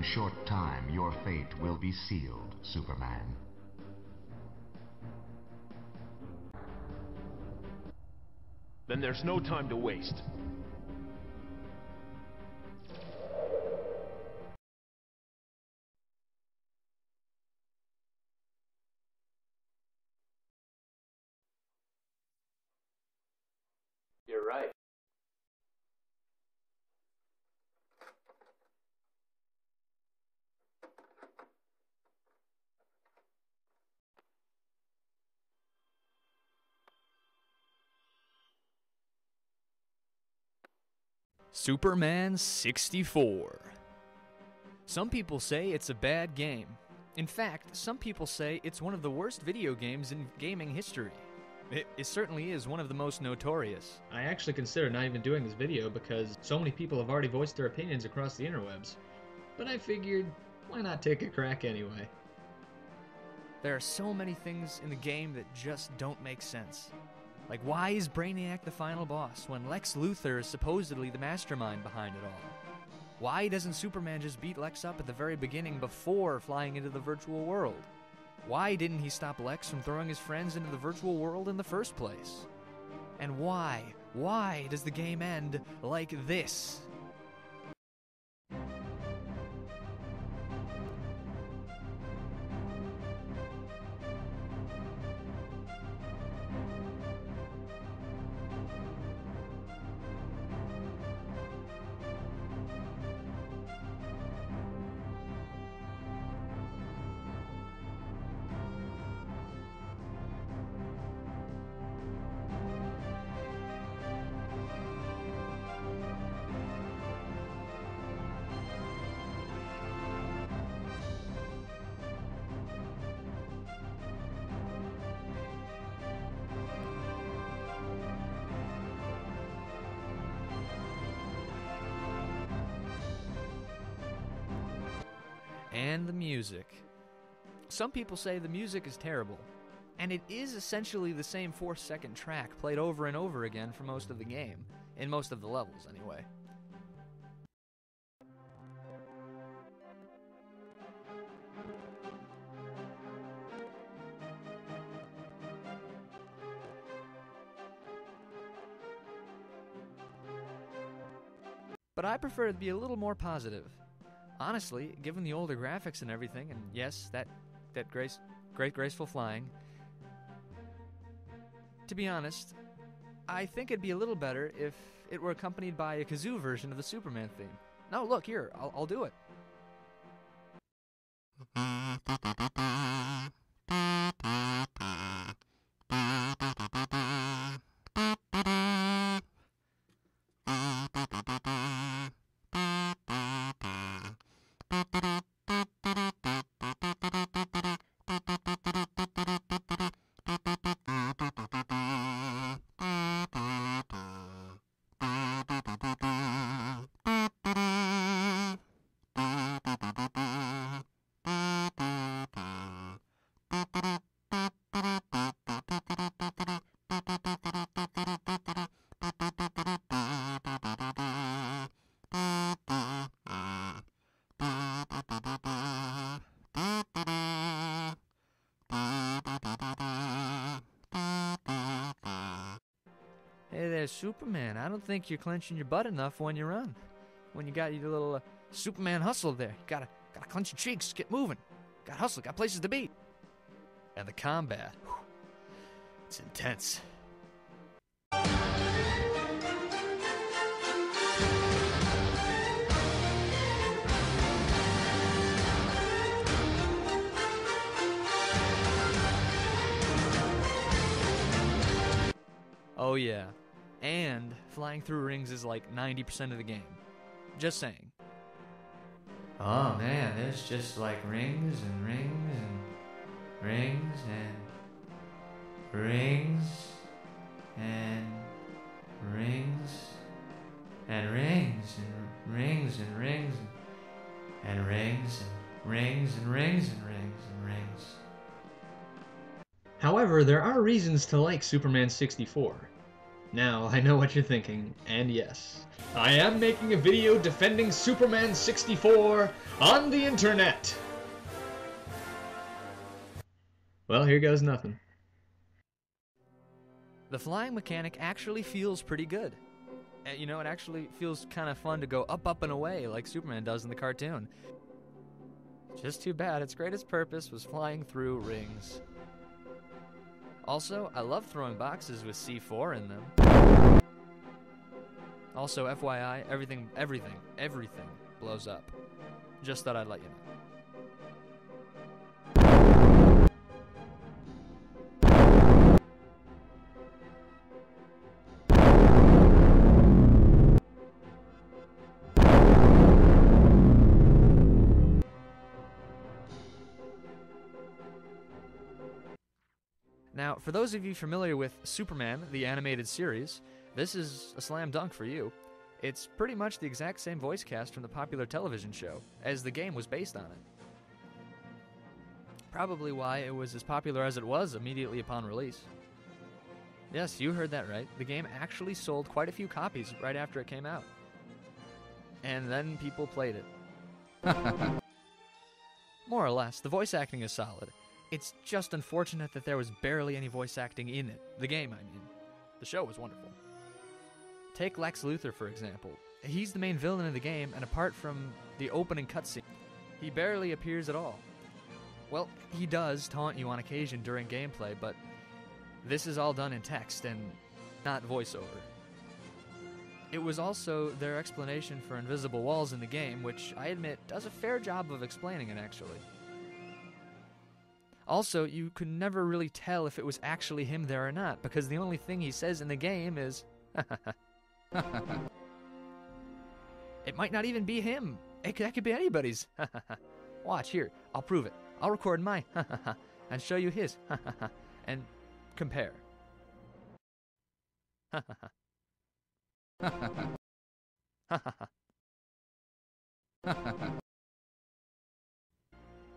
In short time, your fate will be sealed, Superman. Then there's no time to waste. You're right. Superman 64. Some people say it's a bad game. In fact, some people say it's one of the worst video games in gaming history. It certainly is one of the most notorious. I actually considered not even doing this video because so many people have already voiced their opinions across the interwebs. But I figured, why not take a crack anyway? There are so many things in the game that just don't make sense. Like, why is Brainiac the final boss when Lex Luthor is supposedly the mastermind behind it all? Why doesn't Superman just beat Lex up at the very beginning before flying into the virtual world? Why didn't he stop Lex from throwing his friends into the virtual world in the first place? And why does the game end like this? And the music. Some people say the music is terrible, and it is essentially the same 4-second track played over and over again for most of the game, in most of the levels anyway. But I prefer it to be a little more positive. Honestly, given the older graphics and everything, and yes, that graceful flying, to be honest, I think it'd be a little better if it were accompanied by a kazoo version of the Superman theme. No, look, here, I'll do it. Hey there, Superman. I don't think you're clenching your butt enough when you run. When you got your little Superman hustle there. You gotta clench your cheeks, get moving. Got hustle, got places to be. And the combat, whew, it's intense. Oh yeah, and flying through rings is like 90% of the game. Just saying. Oh man, it's just like rings and rings and rings and rings and rings and rings and rings and rings and rings and rings and rings and rings and rings. However, there are reasons to like Superman 64. Now, I know what you're thinking, and yes, I am making a video defending Superman 64 on the internet! Well, here goes nothing. The flying mechanic actually feels pretty good. You know, it actually feels kind of fun to go up, up, and away like Superman does in the cartoon. Just too bad its greatest purpose was flying through rings. Also, I love throwing boxes with C4 in them. Also, FYI, everything blows up. Just thought I'd let you know. Now, for those of you familiar with Superman, the animated series, this is a slam dunk for you. It's pretty much the exact same voice cast from the popular television show, as the game was based on it. Probably why it was as popular as it was immediately upon release. Yes, you heard that right. The game actually sold quite a few copies right after it came out. And then people played it. More or less, the voice acting is solid. It's just unfortunate that there was barely any voice acting in it. The game, I mean. The show was wonderful. Take Lex Luthor, for example. He's the main villain in the game, and apart from the opening cutscene, he barely appears at all. Well, he does taunt you on occasion during gameplay, but this is all done in text and not voiceover. It was also their explanation for invisible walls in the game, which I admit does a fair job of explaining it, actually. Also, you could never really tell if it was actually him there or not, because the only thing he says in the game is, it might not even be him. That could be anybody's. Watch, here, I'll prove it. I'll record my and show you his and compare.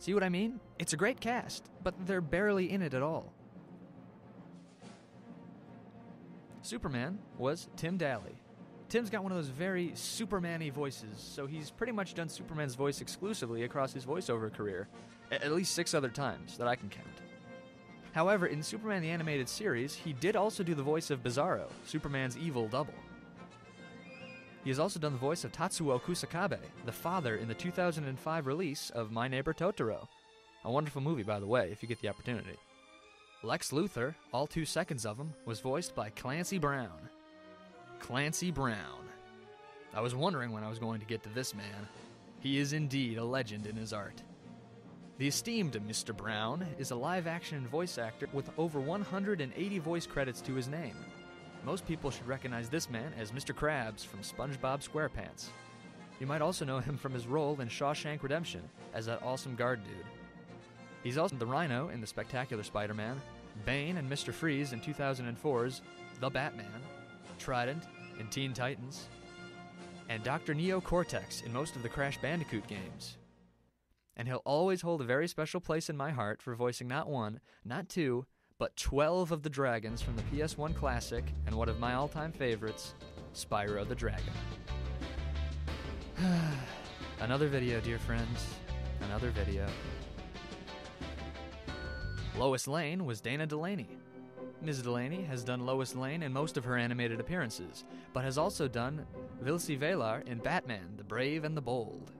See what I mean? It's a great cast, but they're barely in it at all. Superman was Tim Daly. Tim's got one of those very Superman-y voices, so he's pretty much done Superman's voice exclusively across his voiceover career, at least 6 other times that I can count. However, in Superman the Animated Series, he did also do the voice of Bizarro, Superman's evil double. He has also done the voice of Tatsuo Kusakabe, the father in the 2005 release of My Neighbor Totoro. A wonderful movie, by the way, if you get the opportunity. Lex Luthor, all 2 seconds of him, was voiced by Clancy Brown. Clancy Brown. I was wondering when I was going to get to this man. He is indeed a legend in his art. The esteemed Mr. Brown is a live-action voice actor with over 180 voice credits to his name. Most people should recognize this man as Mr. Krabs from SpongeBob SquarePants. You might also know him from his role in Shawshank Redemption as that awesome guard dude. He's also the Rhino in The Spectacular Spider-Man, Bane and Mr. Freeze in 2004's The Batman, Trident in Teen Titans, and Dr. Neo Cortex in most of the Crash Bandicoot games. And he'll always hold a very special place in my heart for voicing not 1, not 2, but 12 of the dragons from the PS1 classic and one of my all-time favorites, Spyro the Dragon. Another video, dear friends. Another video. Lois Lane was Dana Delaney. Ms. Delaney has done Lois Lane in most of her animated appearances, but has also done Vilsi Velar in Batman, the Brave and the Bold.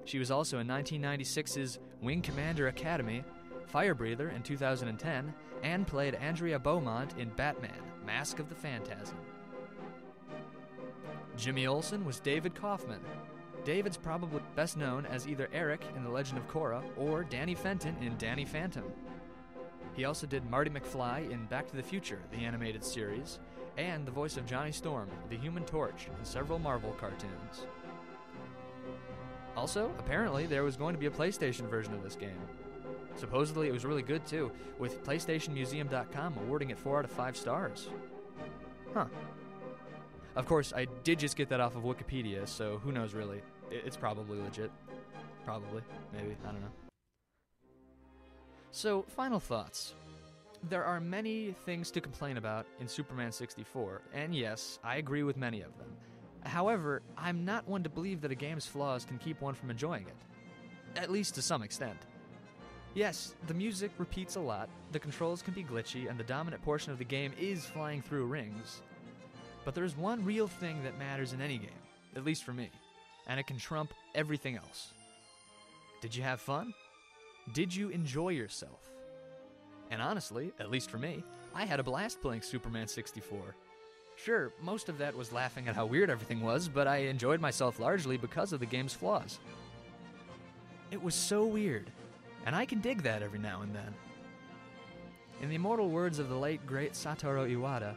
She was also in 1996's Wing Commander Academy, Fire Breather in 2010, and played Andrea Beaumont in Batman, Mask of the Phantasm. Jimmy Olsen was David Kaufman. David's probably best known as either Eric in The Legend of Korra or Danny Fenton in Danny Phantom. He also did Marty McFly in Back to the Future, the animated series, and the voice of Johnny Storm, the Human Torch, in several Marvel cartoons. Also, apparently there was going to be a PlayStation version of this game. Supposedly it was really good too, with PlayStationMuseum.com awarding it 4 out of 5 stars. Huh. Of course, I did just get that off of Wikipedia, so who knows really. It's probably legit. Probably. Maybe. I don't know. So, final thoughts. There are many things to complain about in Superman 64, and yes, I agree with many of them. However, I'm not one to believe that a game's flaws can keep one from enjoying it. At least to some extent. Yes, the music repeats a lot, the controls can be glitchy, and the dominant portion of the game is flying through rings. But there's one real thing that matters in any game, at least for me, and it can trump everything else. Did you have fun? Did you enjoy yourself? And honestly, at least for me, I had a blast playing Superman 64. Sure, most of that was laughing at how weird everything was, but I enjoyed myself largely because of the game's flaws. It was so weird, and I can dig that every now and then. In the immortal words of the late great Satoru Iwata,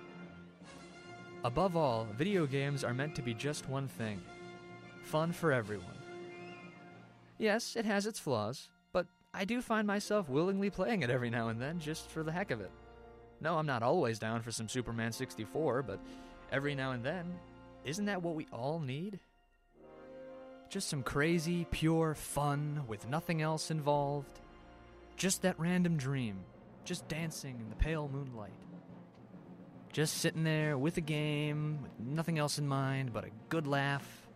above all, video games are meant to be just one thing: fun for everyone. Yes, it has its flaws, but I do find myself willingly playing it every now and then just for the heck of it. No, I'm not always down for some Superman 64, but every now and then, isn't that what we all need? Just some crazy, pure fun with nothing else involved. Just that random dream, just dancing in the pale moonlight. Just sitting there with a game, with nothing else in mind but a good laugh.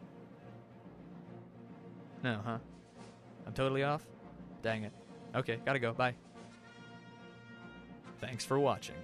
No, huh? I'm totally off? Dang it. Okay, gotta go. Bye. Thanks for watching.